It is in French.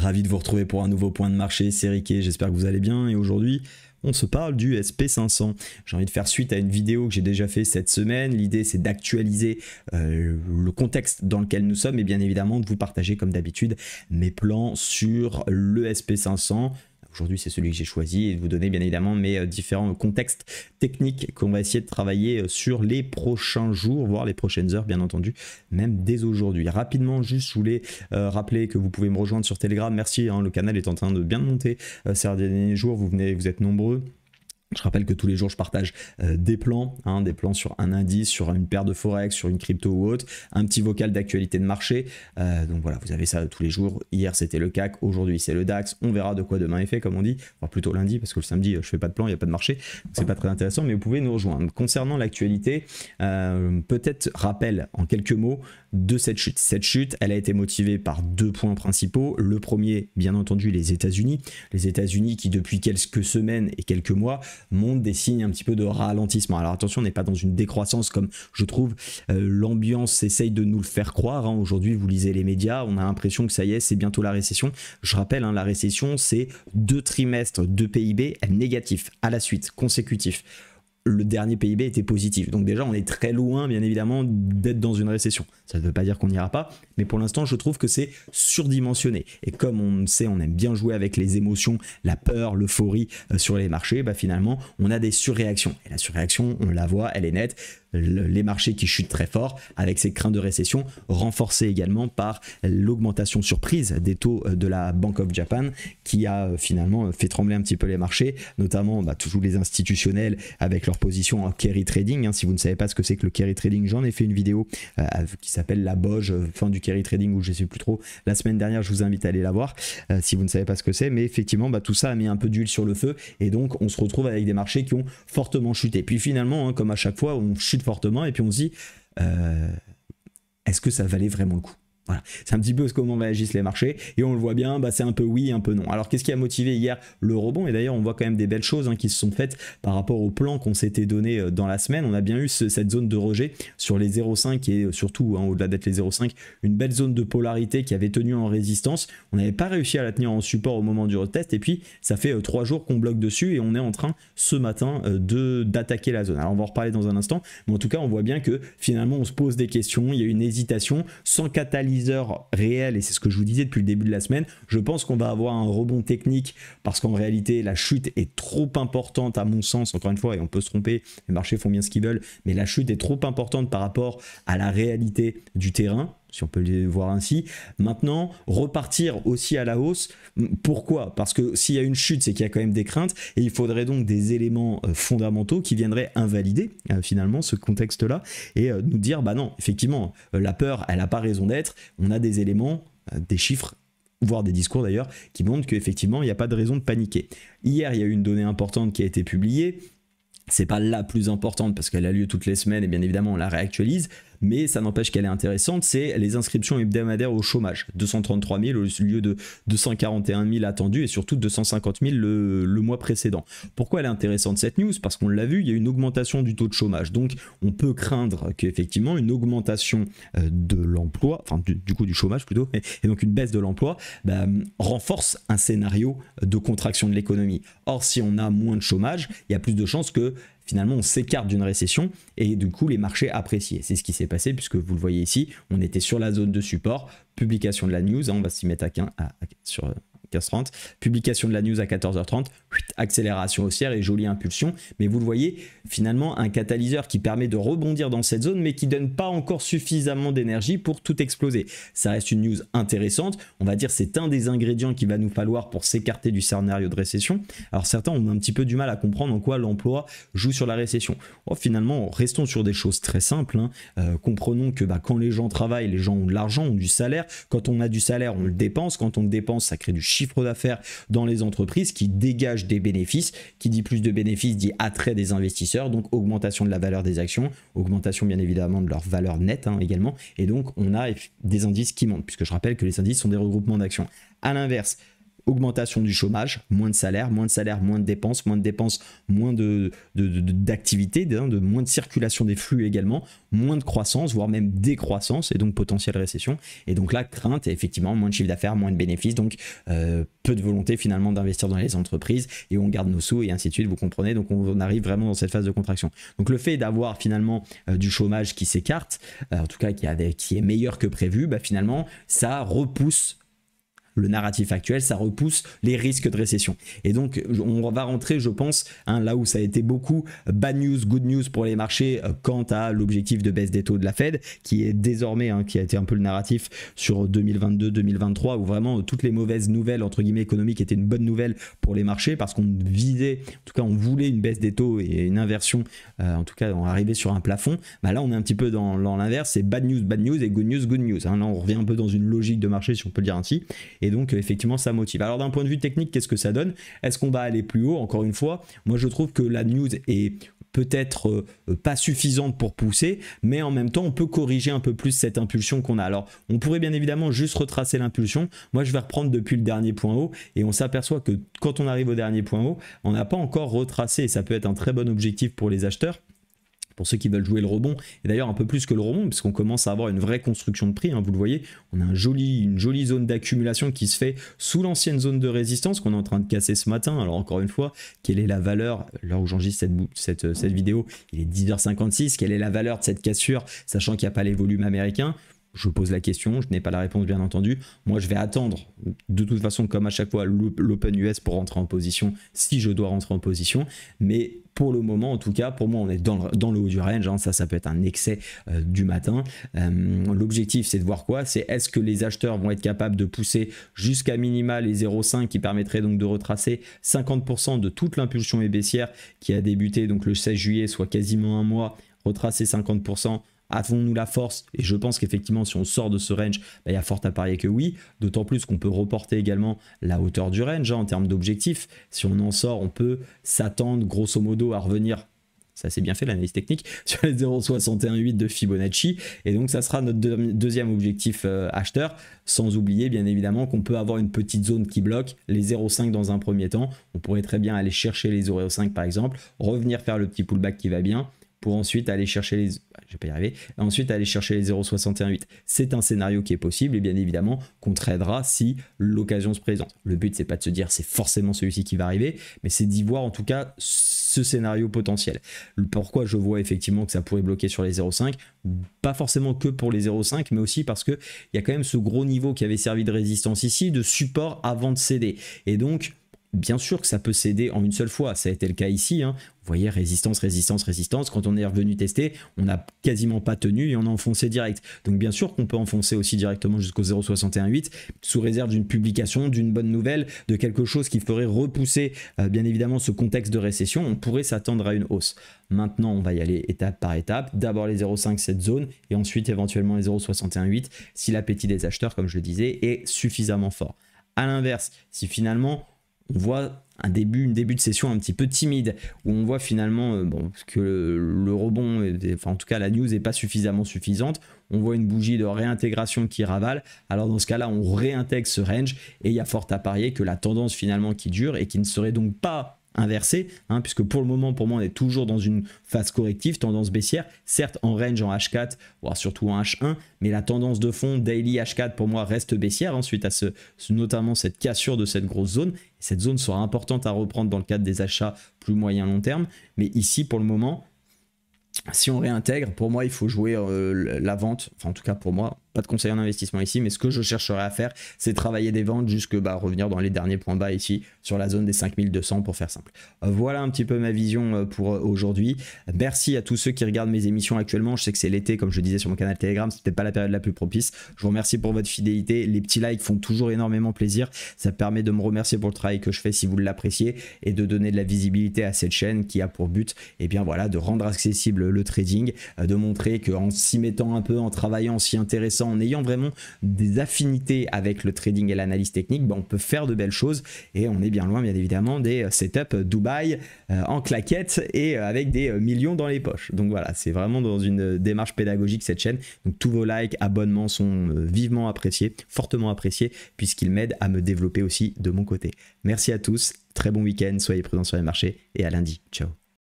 Ravi de vous retrouver pour un nouveau point de marché, c'est Riquet, j'espère que vous allez bien et aujourd'hui on se parle du SP500. J'ai envie de faire suite à une vidéo que j'ai déjà fait cette semaine. L'idée c'est d'actualiser le contexte dans lequel nous sommes et bien évidemment de vous partager comme d'habitude mes plans sur le SP500. Aujourd'hui, c'est celui que j'ai choisi et de vous donner bien évidemment mes différents contextes techniques qu'on va essayer de travailler sur les prochains jours, voire les prochaines heures, bien entendu, même dès aujourd'hui. Rapidement, juste, je voulais rappeler que vous pouvez me rejoindre sur Telegram. Merci, le canal est en train de bien monter ces derniers jours. Vous êtes nombreux. Je rappelle que tous les jours, je partage des plans sur un indice, sur une paire de forex, sur une crypto ou autre, un petit vocal d'actualité de marché. Donc voilà, vous avez ça tous les jours. Hier, c'était le CAC, aujourd'hui, c'est le DAX. On verra de quoi demain est fait, comme on dit. Enfin, plutôt lundi, parce que le samedi, je fais pas de plan, il n'y a pas de marché. C'est pas très intéressant, mais vous pouvez nous rejoindre. Concernant l'actualité, peut-être rappel en quelques mots de cette chute. Cette chute, elle a été motivée par deux points principaux. Le premier, bien entendu, les États-Unis. Les États-Unis qui, depuis quelques semaines et quelques mois, montrent des signes un petit peu de ralentissement. Alors attention, on n'est pas dans une décroissance comme je trouve l'ambiance essaye de nous le faire croire. Aujourd'hui, vous lisez les médias, on a l'impression que ça y est, c'est bientôt la récession. Je rappelle, la récession, c'est 2 trimestres de PIB négatifs à la suite, consécutifs. Le dernier PIB était positif. Donc déjà, on est très loin, bien évidemment, d'être dans une récession. Ça ne veut pas dire qu'on n'ira pas, mais pour l'instant, je trouve que c'est surdimensionné. Et comme on sait, on aime bien jouer avec les émotions, la peur, l'euphorie sur les marchés, finalement, on a des surréactions. Et la surréaction, on la voit, elle est nette. Les marchés qui chutent très fort avec ces craintes de récession, renforcées également par l'augmentation surprise des taux de la Bank of Japan qui a finalement fait trembler un petit peu les marchés, notamment toujours les institutionnels avec leur position en carry trading. Si vous ne savez pas ce que c'est que le carry trading, j'en ai fait une vidéo qui s'appelle la Boge, fin du carry trading, ou je ne sais plus trop, la semaine dernière. Je vous invite à aller la voir si vous ne savez pas ce que c'est, mais effectivement tout ça a mis un peu d'huile sur le feu et donc on se retrouve avec des marchés qui ont fortement chuté. Puis finalement, comme à chaque fois, on chute fortement et puis on se dit est-ce que ça valait vraiment le coup? Voilà, c'est un petit peu comment réagissent les marchés et on le voit bien, c'est un peu oui, un peu non. Alors qu'est-ce qui a motivé hier le rebond? Et d'ailleurs on voit quand même des belles choses qui se sont faites par rapport au plan qu'on s'était donné dans la semaine. On a bien eu cette zone de rejet sur les 0,5 et surtout au-delà d'être les 0,5, une belle zone de polarité qui avait tenu en résistance. On n'avait pas réussi à la tenir en support au moment du retest et puis ça fait 3 jours qu'on bloque dessus et on est en train ce matin d'attaquer la zone. Alors on va en reparler dans un instant, mais en tout cas on voit bien que finalement on se pose des questions, il y a une hésitation sans catalyseur réel et c'est ce que je vous disais depuis le début de la semaine. Je pense qu'on va avoir un rebond technique parce qu'en réalité la chute est trop importante à mon sens, encore une fois, et on peut se tromper, les marchés font bien ce qu'ils veulent, mais la chute est trop importante par rapport à la réalité du terrain, si on peut le voir ainsi. Maintenant, repartir aussi à la hausse. Pourquoi? Parce que s'il y a une chute, c'est qu'il y a quand même des craintes et il faudrait donc des éléments fondamentaux qui viendraient invalider finalement ce contexte-là et nous dire, non, effectivement, la peur, elle n'a pas raison d'être. On a des éléments, des chiffres, voire des discours d'ailleurs, qui montrent qu'effectivement, il n'y a pas de raison de paniquer. Hier, il y a eu une donnée importante qui a été publiée. C'est pas la plus importante parce qu'elle a lieu toutes les semaines et bien évidemment on la réactualise, mais ça n'empêche qu'elle est intéressante, c'est les inscriptions hebdomadaires au chômage. 233 000 au lieu de 241 000 attendus et surtout 250 000 le mois précédent. Pourquoi elle est intéressante cette news? Parce qu'on l'a vu, il y a une augmentation du taux de chômage. Donc on peut craindre qu'effectivement une augmentation de l'emploi, enfin du coup du chômage plutôt, et donc une baisse de l'emploi, renforce un scénario de contraction de l'économie. Or si on a moins de chômage, il y a plus de chances que finalement on s'écarte d'une récession et du coup les marchés apprécient. C'est ce qui s'est passé puisque vous le voyez ici, on était sur la zone de support, publication de la news, on va s'y mettre sur 15h30, publication de la news à 14h30, accélération haussière et jolie impulsion, mais vous le voyez, finalement un catalyseur qui permet de rebondir dans cette zone mais qui donne pas encore suffisamment d'énergie pour tout exploser. Ça reste une news intéressante, on va dire c'est un des ingrédients qu'il va nous falloir pour s'écarter du scénario de récession. Alors certains ont un petit peu du mal à comprendre en quoi l'emploi joue sur la récession. Finalement, restons sur des choses très simples, comprenons que quand les gens travaillent, les gens ont de l'argent, ont du salaire, quand on a du salaire, on le dépense, quand on le dépense, ça crée du chiffre d'affaires dans les entreprises qui dégagent des bénéfices, qui dit plus de bénéfices dit attrait des investisseurs, donc augmentation de la valeur des actions, augmentation bien évidemment de leur valeur nette également, et donc on a des indices qui montent, puisque je rappelle que les indices sont des regroupements d'actions. À l'inverse, augmentation du chômage, moins de salaire, moins de dépenses, moins d'activité, de moins de circulation des flux également, moins de croissance, voire même décroissance, et donc potentielle récession. Et donc là, crainte, et effectivement, moins de chiffre d'affaires, moins de bénéfices, donc peu de volonté finalement d'investir dans les entreprises, et on garde nos sous, et ainsi de suite, vous comprenez. Donc on arrive vraiment dans cette phase de contraction. Donc le fait d'avoir finalement du chômage qui s'écarte, en tout cas qui est meilleur que prévu, bah, finalement, ça repousse le narratif actuel, ça repousse les risques de récession. Et donc, on va rentrer, je pense, là où ça a été beaucoup bad news, good news pour les marchés quant à l'objectif de baisse des taux de la Fed, qui est désormais, qui a été un peu le narratif sur 2022-2023, où vraiment toutes les mauvaises nouvelles, entre guillemets, économiques étaient une bonne nouvelle pour les marchés, parce qu'on visait, en tout cas, on voulait une baisse des taux et une inversion, en tout cas, on arrivait sur un plafond. Bah là, on est un petit peu dans l'inverse, c'est bad news et good news. Là, on revient un peu dans une logique de marché, si on peut le dire ainsi. Et donc, effectivement, ça motive. Alors, d'un point de vue technique, qu'est-ce que ça donne? Est-ce qu'on va aller plus haut? Encore une fois, moi, je trouve que la news est peut-être pas suffisante pour pousser, mais en même temps, on peut corriger un peu plus cette impulsion qu'on a. Alors, on pourrait bien évidemment juste retracer l'impulsion. Moi, je vais reprendre depuis le dernier point haut, et on s'aperçoit que quand on arrive au dernier point haut, on n'a pas encore retracé, et ça peut être un très bon objectif pour les acheteurs, pour ceux qui veulent jouer le rebond, et d'ailleurs un peu plus que le rebond, parce qu'on commence à avoir une vraie construction de prix, vous le voyez, on a une jolie zone d'accumulation qui se fait sous l'ancienne zone de résistance qu'on est en train de casser ce matin. Alors encore une fois, quelle est la valeur, là où j'enregistre cette vidéo, il est 10h56, quelle est la valeur de cette cassure, sachant qu'il n'y a pas les volumes américains? Je pose la question, je n'ai pas la réponse bien entendu. Moi, je vais attendre de toute façon, comme à chaque fois, l'Open US pour rentrer en position, si je dois rentrer en position. Mais pour le moment, en tout cas, pour moi, on est dans le haut du range. Ça peut être un excès du matin. L'objectif, c'est de voir quoi? C'est est-ce que les acheteurs vont être capables de pousser jusqu'à minima les 0,5 qui permettrait donc de retracer 50% de toute l'impulsion baissière qui a débuté donc le 16 juillet, soit quasiment un mois, retracer 50%. Avons-nous la force? Et je pense qu'effectivement, si on sort de ce range, il y a fort à parier que oui. D'autant plus qu'on peut reporter également la hauteur du range en termes d'objectifs. Si on en sort, on peut s'attendre grosso modo à revenir. Ça c'est bien fait l'analyse technique sur les 0,618 de Fibonacci, et donc ça sera notre deuxième objectif acheteur, sans oublier bien évidemment qu'on peut avoir une petite zone qui bloque les 0,5 dans un premier temps. On pourrait très bien aller chercher les 0,5 par exemple, revenir faire le petit pullback qui va bien, pour ensuite aller chercher les... Je vais pas y arriver. Ensuite aller chercher les 0,618. C'est un scénario qui est possible, et bien évidemment qu'on tradera si l'occasion se présente. Le but, c'est pas de se dire c'est forcément celui-ci qui va arriver, mais c'est d'y voir en tout cas ce scénario potentiel. Pourquoi je vois effectivement que ça pourrait bloquer sur les 0,5, pas forcément que pour les 0,5, mais aussi parce qu'il y a quand même ce gros niveau qui avait servi de résistance ici, de support avant de céder. Et donc, bien sûr que ça peut céder en une seule fois, ça a été le cas ici, Vous voyez, résistance. Quand on est revenu tester, on n'a quasiment pas tenu et on a enfoncé direct. Donc bien sûr qu'on peut enfoncer aussi directement jusqu'au 0,618 sous réserve d'une publication, d'une bonne nouvelle, de quelque chose qui ferait repousser bien évidemment ce contexte de récession. On pourrait s'attendre à une hausse. Maintenant, on va y aller étape par étape. D'abord les 0,5, cette zone, et ensuite éventuellement les 0,618 si l'appétit des acheteurs, comme je le disais, est suffisamment fort. À l'inverse, si finalement on voit une début de session un petit peu timide, où on voit finalement que le rebond, enfin en tout cas la news n'est pas suffisamment suffisante, on voit une bougie de réintégration qui ravale, alors dans ce cas-là, on réintègre ce range, et il y a fort à parier que la tendance finalement qui dure, et qui ne serait donc pas inversé, puisque pour le moment, pour moi, on est toujours dans une phase corrective, tendance baissière, certes en range en H4, voire surtout en H1, mais la tendance de fond daily H4 pour moi reste baissière, suite à notamment cette cassure de cette grosse zone. Et cette zone sera importante à reprendre dans le cadre des achats plus moyen long terme, mais ici pour le moment, si on réintègre, pour moi il faut jouer la vente, enfin en tout cas pour moi, pas de conseil en investissement ici, mais ce que je chercherai à faire, c'est travailler des ventes jusque revenir dans les derniers points bas ici, sur la zone des 5200 pour faire simple. Voilà un petit peu ma vision pour aujourd'hui. Merci à tous ceux qui regardent mes émissions actuellement. Je sais que c'est l'été, comme je disais sur mon canal Telegram, c'est peut-être pas la période la plus propice. Je vous remercie pour votre fidélité. Les petits likes font toujours énormément plaisir. Ça permet de me remercier pour le travail que je fais si vous l'appréciez, et de donner de la visibilité à cette chaîne qui a pour but de rendre accessible le trading, de montrer qu'en s'y mettant un peu, en travaillant, en s'y intéressant, en ayant vraiment des affinités avec le trading et l'analyse technique, on peut faire de belles choses et on est bien loin bien évidemment des setups Dubaï en claquettes et avec des millions dans les poches. Donc voilà, c'est vraiment dans une démarche pédagogique cette chaîne. Donc tous vos likes, abonnements sont vivement appréciés, fortement appréciés, puisqu'ils m'aident à me développer aussi de mon côté. Merci à tous, très bon week-end, soyez prudents sur les marchés et à lundi. Ciao.